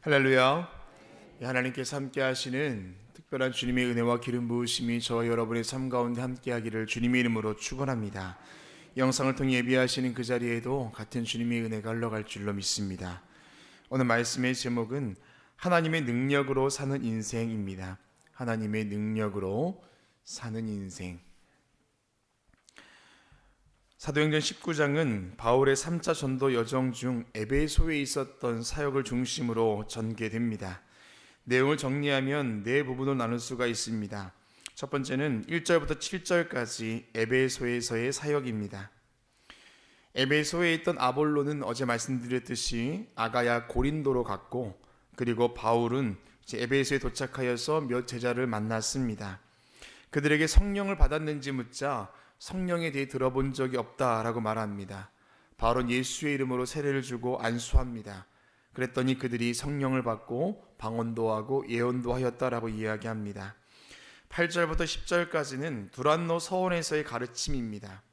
할렐루야. 하나님께서 함께 하시는 특별한 주님의 은혜와 기름 부으심이 저와 여러분의 삶 가운데 함께 하기를 주님의 이름으로 축원합니다. 영상을 통해 예비하시는 그 자리에도 같은 주님의 은혜가 흘러갈 줄로 믿습니다. 오늘 말씀의 제목은 하나님의 능력으로 사는 인생입니다. 하나님의 능력으로 사는 인생. 사도행전 19장은 바울의 3차 전도 여정 중 에베소에 있었던 사역을 중심으로 전개됩니다. 내용을 정리하면 네 부분으로 나눌 수가 있습니다. 첫 번째는 1절부터 7절까지 에베소에서의 사역입니다. 에베소에 있던 아볼로는 어제 말씀드렸듯이 아가야 고린도로 갔고, 그리고 바울은 에베소에 도착하여서 몇 제자를 만났습니다. 그들에게 성령을 받았는지 묻자 성령에 대해 들어본 적이 없다라고 말합니다. 바울은 예수의 이름으로 세례를 주고 안수합니다. 그랬더니 그들이 성령을 받고 방언도 하고 예언도 하였다라고 이야기합니다. 8절부터 10절까지는 두란노 서원에서의 가르침입니다.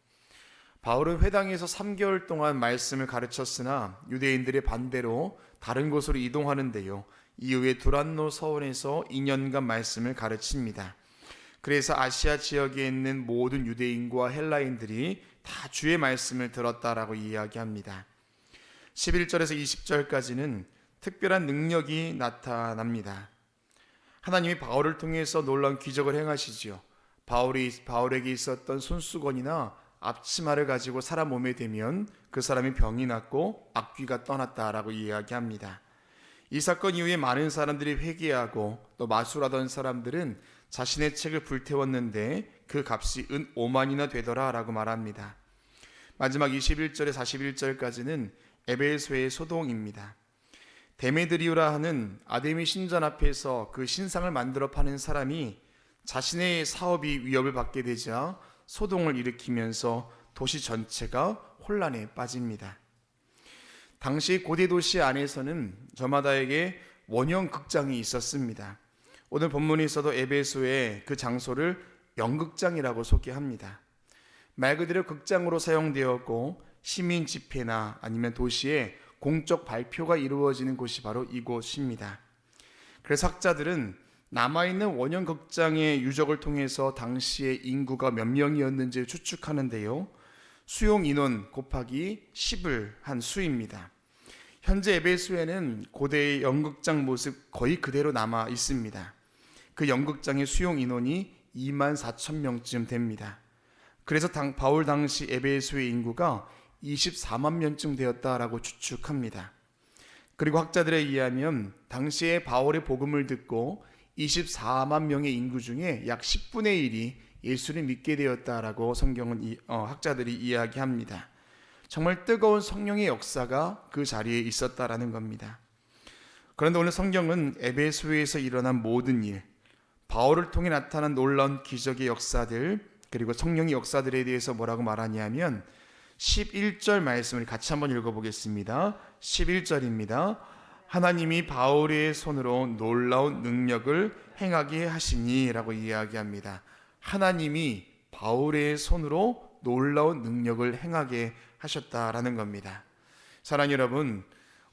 바울은 회당에서 3개월 동안 말씀을 가르쳤으나 유대인들의 반대로 다른 곳으로 이동하는데요, 이후에 두란노 서원에서 2년간 말씀을 가르칩니다. 그래서 아시아 지역에 있는 모든 유대인과 헬라인들이 다 주의 말씀을 들었다라고 이야기합니다. 11절에서 20절까지는 특별한 능력이 나타납니다. 하나님이 바울을 통해서 놀라운 기적을 행하시지요. 바울에게 있었던 손수건이나 앞치마를 가지고 사람 몸에 대면 그 사람이 병이 났고 악귀가 떠났다라고 이야기합니다. 이 사건 이후에 많은 사람들이 회개하고 또 마술하던 사람들은 자신의 책을 불태웠는데 그 값이 은 5만이나 되더라 라고 말합니다. 마지막 21절에 41절까지는 에베소의 소동입니다. 데메드리오라 하는 아데미 신전 앞에서 그 신상을 만들어 파는 사람이 자신의 사업이 위협을 받게 되자 소동을 일으키면서 도시 전체가 혼란에 빠집니다. 당시 고대 도시 안에서는 저마다에게 원형 극장이 있었습니다. 오늘 본문에서도 에베소의 그 장소를 연극장이라고 소개합니다. 말 그대로 극장으로 사용되었고 시민 집회나 아니면 도시의 공적 발표가 이루어지는 곳이 바로 이곳입니다. 그래서 학자들은 남아있는 원형 극장의 유적을 통해서 당시의 인구가 몇 명이었는지 추측하는데요, 수용 인원 곱하기 10을 한 수입니다. 현재 에베소에는 고대의 연극장 모습 거의 그대로 남아 있습니다. 그 연극장의 수용 인원이 2만 4천 명쯤 됩니다. 그래서 바울 당시 에베소의 인구가 24만 명쯤 되었다라고 추측합니다. 그리고 학자들에 의하면 당시에 바울의 복음을 듣고 24만 명의 인구 중에 약 10분의 1이 예수를 믿게 되었다라고 성경은 학자들이 이야기합니다. 정말 뜨거운 성령의 역사가 그 자리에 있었다라는 겁니다. 그런데 오늘 성경은 에베소에서 일어난 모든 일, 바울을 통해 나타난 놀라운 기적의 역사들, 그리고 성령의 역사들에 대해서 뭐라고 말하냐면 11절 말씀을 같이 한번 읽어보겠습니다. 11절입니다. 하나님이 바울의 손으로 놀라운 능력을 행하게 하시니 라고 이야기합니다. 하나님이 바울의 손으로 놀라운 능력을 행하게 하셨다라는 겁니다. 사랑하는 여러분,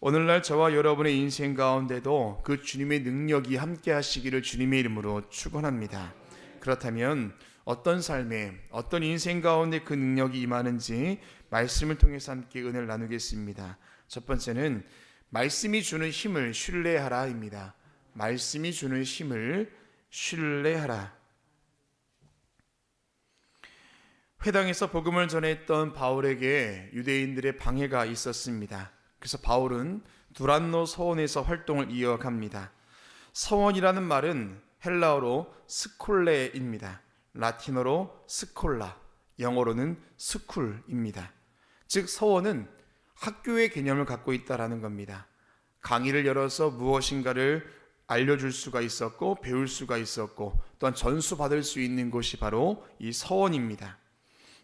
오늘날 저와 여러분의 인생 가운데도 그 주님의 능력이 함께 하시기를 주님의 이름으로 축원합니다. 그렇다면 어떤 삶에, 어떤 인생 가운데 그 능력이 임하는지 말씀을 통해서 함께 은혜를 나누겠습니다. 첫 번째는 말씀이 주는 힘을 신뢰하라입니다. 말씀이 주는 힘을 신뢰하라. 회당에서 복음을 전했던 바울에게 유대인들의 방해가 있었습니다. 그래서 바울은 두란노 서원에서 활동을 이어갑니다. 서원이라는 말은 헬라어로 스콜레입니다. 라틴어로 스콜라, 영어로는 스쿨입니다. 즉 서원은 학교의 개념을 갖고 있다라는 겁니다. 강의를 열어서 무엇인가를 알려줄 수가 있었고 배울 수가 있었고 또한 전수받을 수 있는 곳이 바로 이 서원입니다.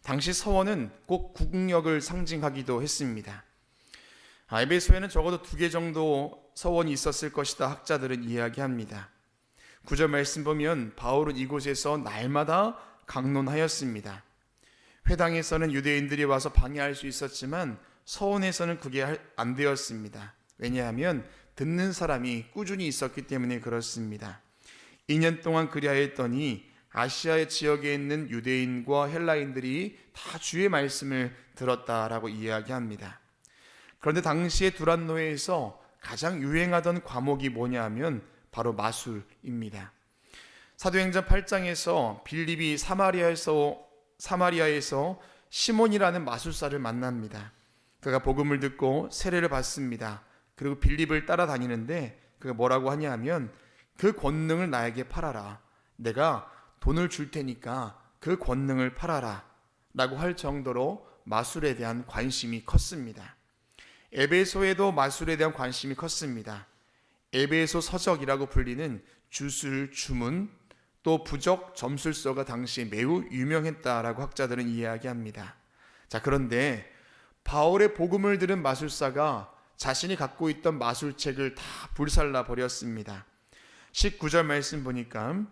당시 서원은 꼭 국력을 상징하기도 했습니다. 에베소에는 적어도 2개 정도 서원이 있었을 것이다 학자들은 이야기합니다. 9절 말씀 보면 바울은 이곳에서 날마다 강론하였습니다. 회당에서는 유대인들이 와서 방해할 수 있었지만 서원에서는 그게 안 되었습니다. 왜냐하면 듣는 사람이 꾸준히 있었기 때문에 그렇습니다. 2년 동안 그리하였더니 아시아 지역에 있는 유대인과 헬라인들이 다 주의 말씀을 들었다라고 이야기합니다. 그런데 당시에 두란노에서 가장 유행하던 과목이 뭐냐 하면 바로 마술입니다. 사도행전 8장에서 빌립이 사마리아에서 시몬이라는 마술사를 만납니다. 그가 복음을 듣고 세례를 받습니다. 그리고 빌립을 따라다니는데 그가 뭐라고 하냐 하면 그 권능을 나에게 팔아라. 내가 돈을 줄 테니까 그 권능을 팔아라 라고 할 정도로 마술에 대한 관심이 컸습니다. 에베소에도 마술에 대한 관심이 컸습니다. 에베소 서적이라고 불리는 주술, 주문, 또 부적, 점술서가 당시에 매우 유명했다라고 학자들은 이야기합니다. 자, 그런데 바울의 복음을 들은 마술사가 자신이 갖고 있던 마술책을 다 불살라 버렸습니다. 19절 말씀 보니까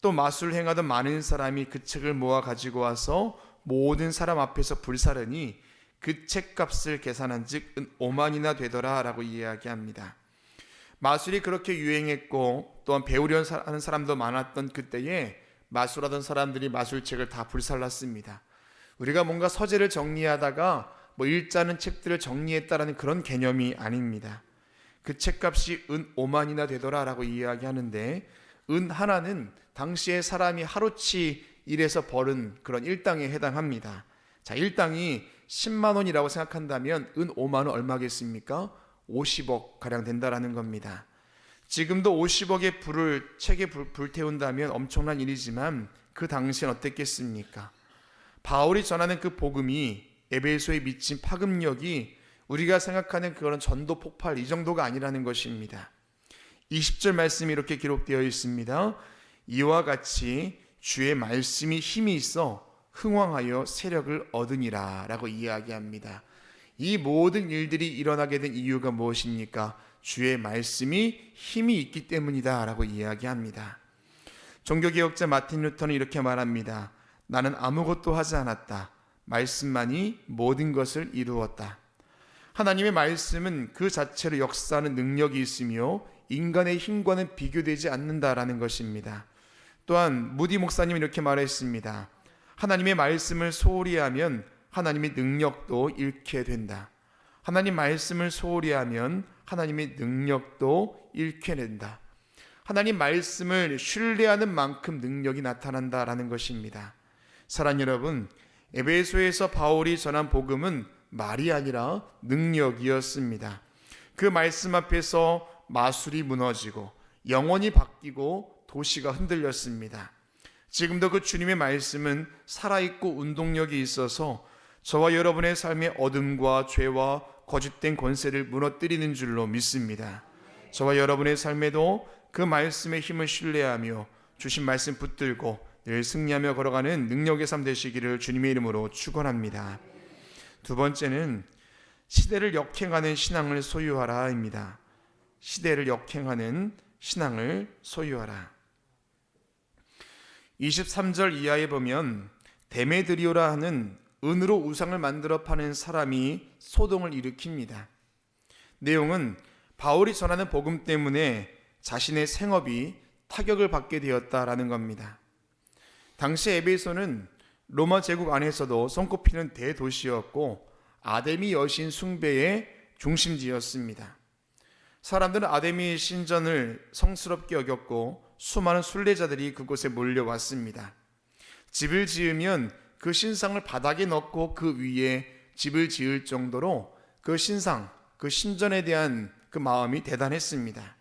또 마술 행하던 많은 사람이 그 책을 모아 가지고 와서 모든 사람 앞에서 불사르니 그 책값을 계산한 즉 5만이나 되더라 라고 이야기합니다. 마술이 그렇게 유행했고 또한 배우려 하는 사람도 많았던 그때에 마술하던 사람들이 마술책을 다 불살랐습니다. 우리가 뭔가 서재를 정리하다가 읽자는 책들을 정리했다라는 그런 개념이 아닙니다. 그 책값이 은 5만이나 되더라 라고 이야기하는데 은 하나는 당시에 사람이 하루치 일해서 벌은 그런 일당에 해당합니다. 자, 일당이 10만 원이라고 생각한다면 은 5만 원 얼마겠습니까? 50억 가량 된다라는 겁니다. 지금도 50억의 책에 불태운다면 엄청난 일이지만 그 당시엔 어땠겠습니까? 바울이 전하는 그 복음이 에베소에 미친 파급력이 우리가 생각하는 그런 전도 폭발 이 정도가 아니라는 것입니다. 20절 말씀이 이렇게 기록되어 있습니다. 이와 같이 주의 말씀이 힘이 있어 흥왕하여 세력을 얻으니라 라고 이야기합니다. 이 모든 일들이 일어나게 된 이유가 무엇입니까? 주의 말씀이 힘이 있기 때문이다 라고 이야기합니다. 종교개혁자 마틴 루터는 이렇게 말합니다. 나는 아무것도 하지 않았다. 말씀만이 모든 것을 이루었다. 하나님의 말씀은 그 자체로 역사하는 능력이 있으며 인간의 힘과는 비교되지 않는다라는 것입니다. 또한 무디 목사님이 이렇게 말했습니다. 하나님의 말씀을 소홀히 하면 하나님의 능력도 잃게 된다. 하나님 말씀을 소홀히 하면 하나님의 능력도 잃게 된다. 하나님 말씀을 신뢰하는 만큼 능력이 나타난다라는 것입니다. 사랑하는 여러분, 에베소에서 바울이 전한 복음은 말이 아니라 능력이었습니다. 그 말씀 앞에서 마술이 무너지고 영혼이 바뀌고 도시가 흔들렸습니다. 지금도 그 주님의 말씀은 살아있고 운동력이 있어서 저와 여러분의 삶의 어둠과 죄와 거짓된 권세를 무너뜨리는 줄로 믿습니다. 저와 여러분의 삶에도 그 말씀의 힘을 신뢰하며 주신 말씀 붙들고 늘 승리하며 걸어가는 능력의 삶 되시기를 주님의 이름으로 축원합니다. 두 번째는 시대를 역행하는 신앙을 소유하라입니다. 시대를 역행하는 신앙을 소유하라. 23절 이하에 보면 데메드리오라 하는 은으로 우상을 만들어 파는 사람이 소동을 일으킵니다. 내용은 바울이 전하는 복음 때문에 자신의 생업이 타격을 받게 되었다라는 겁니다. 당시 에베소는 로마 제국 안에서도 손꼽히는 대도시였고 아데미 여신 숭배의 중심지였습니다. 사람들은 아데미 신전을 성스럽게 여겼고 수많은 순례자들이 그곳에 몰려왔습니다. 집을 지으면 그 신상을 바닥에 넣고 그 위에 집을 지을 정도로 그 신상, 그 신전에 대한 그 마음이 대단했습니다.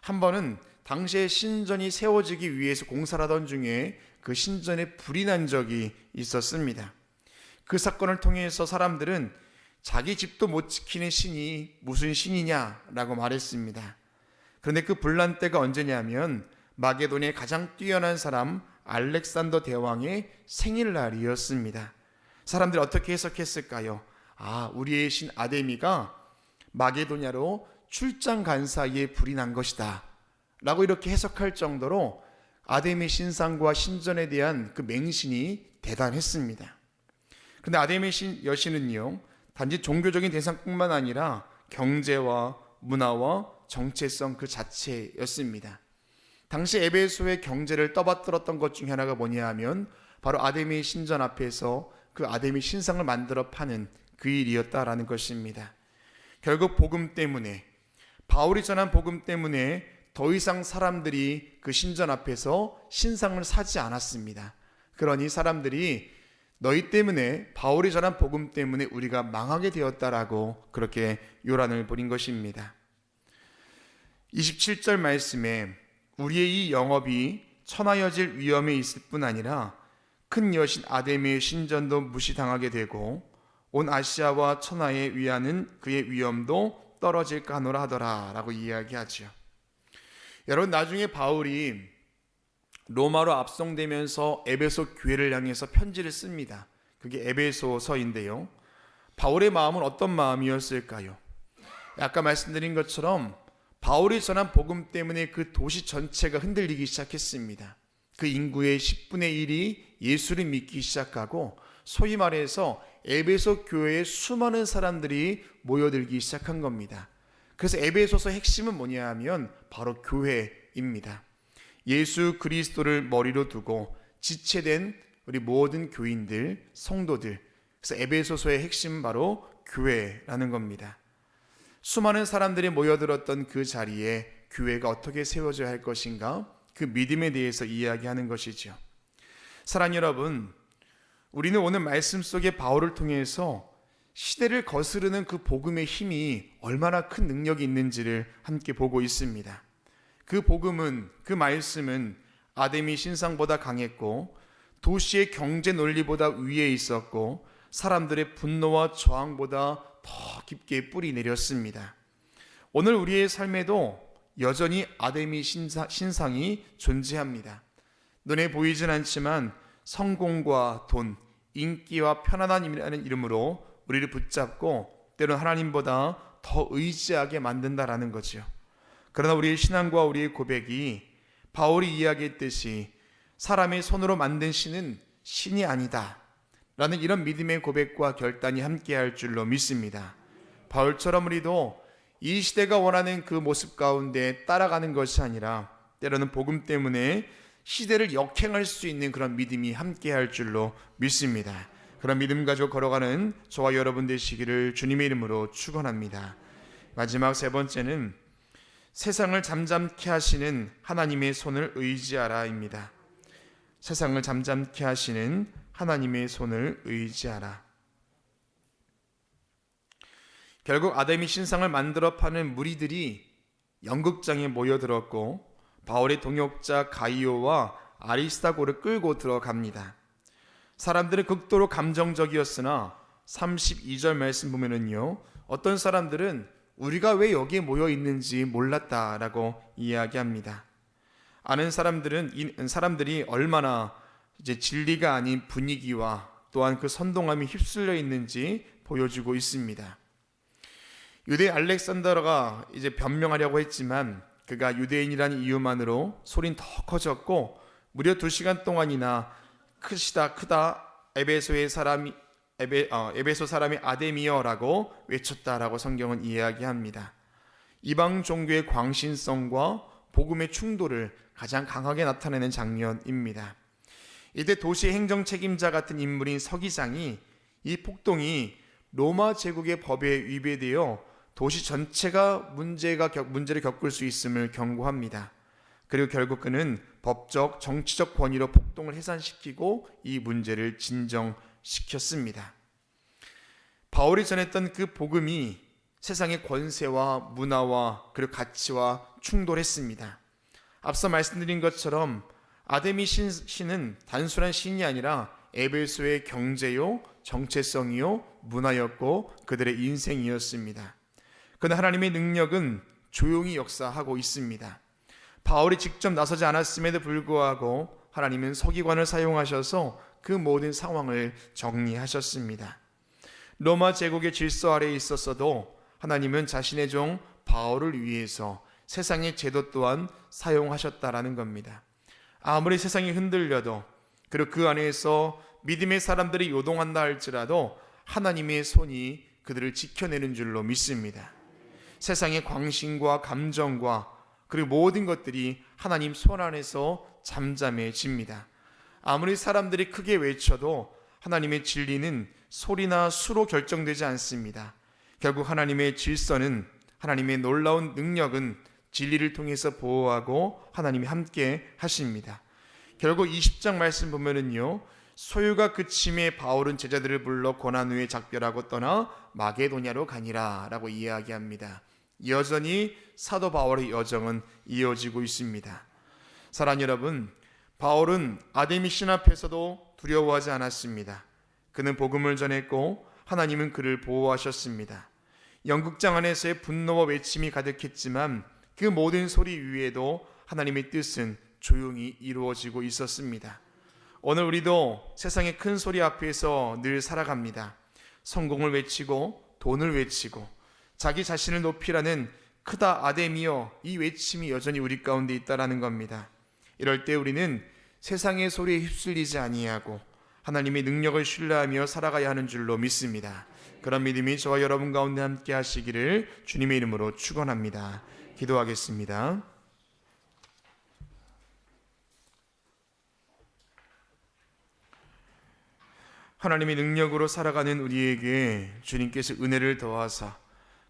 한 번은 당시에 신전이 세워지기 위해서 공사를 하던 중에 그 신전에 불이 난 적이 있었습니다. 그 사건을 통해서 사람들은 자기 집도 못 지키는 신이 무슨 신이냐라고 말했습니다. 그런데 그 분란 때가 언제냐면 마게도니아의 가장 뛰어난 사람 알렉산더 대왕의 생일날이었습니다. 사람들이 어떻게 해석했을까요? 우리의 신 아데미가 마게도냐로 출장 간 사이에 불이 난 것이다 라고 이렇게 해석할 정도로 아데미 신상과 신전에 대한 그 맹신이 대단했습니다. 그런데 아데미 여신은요, 단지 종교적인 대상뿐만 아니라 경제와 문화와 정체성 그 자체였습니다. 당시 에베소의 경제를 떠받들었던 것 중에 하나가 뭐냐 하면 바로 아데미 신전 앞에서 그 아데미 신상을 만들어 파는 그 일이었다라는 것입니다. 결국 복음 때문에, 바울이 전한 복음 때문에 더 이상 사람들이 그 신전 앞에서 신상을 사지 않았습니다. 그러니 사람들이 너희 때문에, 바울이 전한 복음 때문에 우리가 망하게 되었다라고 그렇게 요란을 부린 것입니다. 27절 말씀에 우리의 이 영업이 천하여질 위험에 있을 뿐 아니라 큰 여신 아데미의 신전도 무시당하게 되고 온 아시아와 천하에 위하는 그의 위엄도 떨어질까 하노라 하더라 라고 이야기하죠. 여러분, 나중에 바울이 로마로 압송되면서 에베소 교회를 향해서 편지를 씁니다. 그게 에베소서인데요. 바울의 마음은 어떤 마음이었을까요? 아까 말씀드린 것처럼 바울이 전한 복음 때문에 그 도시 전체가 흔들리기 시작했습니다. 그 인구의 10분의 1이 예수를 믿기 시작하고 소위 말해서 에베소 교회에 수많은 사람들이 모여들기 시작한 겁니다. 그래서 에베소서 핵심은 뭐냐 하면 바로 교회입니다. 예수 그리스도를 머리로 두고 지체된 우리 모든 교인들, 성도들, 그래서 에베소서의 핵심은 바로 교회라는 겁니다. 수많은 사람들이 모여들었던 그 자리에 교회가 어떻게 세워져야 할 것인가, 그 믿음에 대해서 이야기하는 것이죠. 사랑하는 여러분, 우리는 오늘 말씀 속에 바울을 통해서 시대를 거스르는 그 복음의 힘이 얼마나 큰 능력이 있는지를 함께 보고 있습니다. 그 복음은, 그 말씀은 아데미 신상보다 강했고 도시의 경제 논리보다 위에 있었고 사람들의 분노와 저항보다 더 깊게 뿌리 내렸습니다. 오늘 우리의 삶에도 여전히 아데미 신상이 존재합니다. 눈에 보이진 않지만 성공과 돈, 인기와 편안함이라는 이름으로 우리를 붙잡고 때로는 하나님보다 더 의지하게 만든다라는 거죠. 그러나 우리의 신앙과 우리의 고백이 바울이 이야기했듯이 사람의 손으로 만든 신은 신이 아니다 라는 이런 믿음의 고백과 결단이 함께할 줄로 믿습니다. 바울처럼 우리도 이 시대가 원하는 그 모습 가운데 따라가는 것이 아니라 때로는 복음 때문에 시대를 역행할 수 있는 그런 믿음이 함께할 줄로 믿습니다. 그런 믿음 가지고 걸어가는 저와 여러분 되시기를 주님의 이름으로 축원합니다. 마지막 세 번째는 세상을 잠잠케 하시는 하나님의 손을 의지하라입니다. 세상을 잠잠케 하시는 하나님의 손을 의지하라. 결국 아데미 신상을 만들어 파는 무리들이 연극장에 모여들었고 바울의 동역자 가이오와 아리스타고를 끌고 들어갑니다. 사람들은 극도로 감정적이었으나 32절 말씀 보면은요, 어떤 사람들은 우리가 왜 여기에 모여 있는지 몰랐다라고 이야기합니다. 아는 사람들이 얼마나 이제 진리가 아닌 분위기와 또한 그 선동함이 휩쓸려 있는지 보여주고 있습니다. 유대 알렉산더가 이제 변명하려고 했지만 그가 유대인이라는 이유만으로 소리는 더 커졌고 무려 2시간 동안이나 크다 에베소 사람이 아데미어라고 외쳤다라고 성경은 이야기합니다. 이방 종교의 광신성과 복음의 충돌을 가장 강하게 나타내는 장면입니다. 이때 도시 행정 책임자 같은 인물인 서기장이 이 폭동이 로마 제국의 법에 위배되어 도시 전체가 문제를 겪을 수 있음을 경고합니다. 그리고 결국 그는 법적, 정치적 권위로 폭동을 해산시키고 이 문제를 진정시켰습니다. 바울이 전했던 그 복음이 세상의 권세와 문화와 그리고 가치와 충돌했습니다. 앞서 말씀드린 것처럼 아데미 신은 단순한 신이 아니라 에베소의 경제요, 정체성이요, 문화였고 그들의 인생이었습니다. 그러나 하나님의 능력은 조용히 역사하고 있습니다. 바울이 직접 나서지 않았음에도 불구하고 하나님은 서기관을 사용하셔서 그 모든 상황을 정리하셨습니다. 로마 제국의 질서 아래에 있었어도 하나님은 자신의 종 바울을 위해서 세상의 제도 또한 사용하셨다라는 겁니다. 아무리 세상이 흔들려도 그리고 그 안에서 믿음의 사람들이 요동한다 할지라도 하나님의 손이 그들을 지켜내는 줄로 믿습니다. 세상의 광신과 감정과 그리고 모든 것들이 하나님 손 안에서 잠잠해집니다. 아무리 사람들이 크게 외쳐도 하나님의 진리는 소리나 수로 결정되지 않습니다. 결국 하나님의 질서는, 하나님의 놀라운 능력은 진리를 통해서 보호하고 하나님이 함께 하십니다. 결국 20장 말씀 보면은요, 소유가 그침에 바울은 제자들을 불러 고난후에 작별하고 떠나 마게도냐로 가니라 라고 이야기합니다. 여전히 사도 바울의 여정은 이어지고 있습니다. 사랑하는 여러분, 바울은 아데미 신 앞에서도 두려워하지 않았습니다. 그는 복음을 전했고 하나님은 그를 보호하셨습니다. 영국장 안에서의 분노와 외침이 가득했지만 그 모든 소리 위에도 하나님의 뜻은 조용히 이루어지고 있었습니다. 오늘 우리도 세상의 큰 소리 앞에서 늘 살아갑니다. 성공을 외치고 돈을 외치고 자기 자신을 높이라는 크다 아데미여, 이 외침이 여전히 우리 가운데 있다라는 겁니다. 이럴 때 우리는 세상의 소리에 휩쓸리지 아니하고 하나님의 능력을 신뢰하며 살아가야 하는 줄로 믿습니다. 그런 믿음이 저와 여러분 가운데 함께 하시기를 주님의 이름으로 축원합니다. 기도하겠습니다. 하나님의 능력으로 살아가는 우리에게 주님께서 은혜를 더하사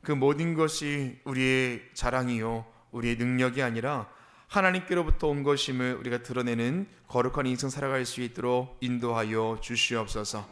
그 모든 것이 우리의 자랑이요 우리의 능력이 아니라 하나님께로부터 온 것임을 우리가 드러내는 거룩한 인생 살아갈 수 있도록 인도하여 주시옵소서.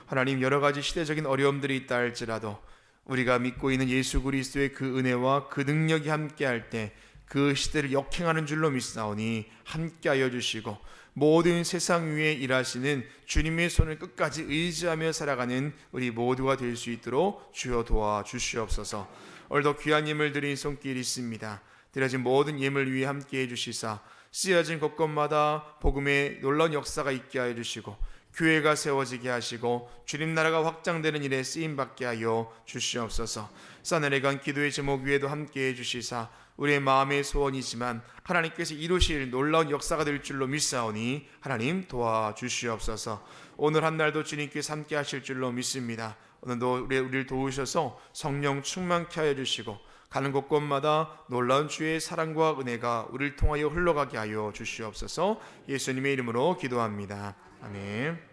하나님, 여러 가지 시대적인 어려움들이 있다 할지라도 우리가 믿고 있는 예수 그리스도의 그 은혜와 그 능력이 함께할 때 그 시대를 역행하는 줄로 믿사오니 함께하여 주시고 모든 세상 위에 일하시는 주님의 손을 끝까지 의지하며 살아가는 우리 모두가 될 수 있도록 주여 도와주시옵소서. 오늘도 귀한 예물 드린 손길이 있습니다. 드려진 모든 예물 위에 함께해 주시사 쓰여진 곳곳마다 복음의 놀라운 역사가 있게 하여 주시고 교회가 세워지게 하시고 주님 나라가 확장되는 일에 쓰임받게 하여 주시옵소서. 싸늘해간 기도의 제목 위에도 함께해 주시사 우리의 마음의 소원이지만 하나님께서 이루실 놀라운 역사가 될 줄로 믿사오니 하나님 도와주시옵소서. 오늘 한 날도 주님께서 함께 하실 줄로 믿습니다. 오늘도 우리를 도우셔서 성령 충만케 하여 주시고 가는 곳곳마다 놀라운 주의 사랑과 은혜가 우리를 통하여 흘러가게 하여 주시옵소서. 예수님의 이름으로 기도합니다. 아멘.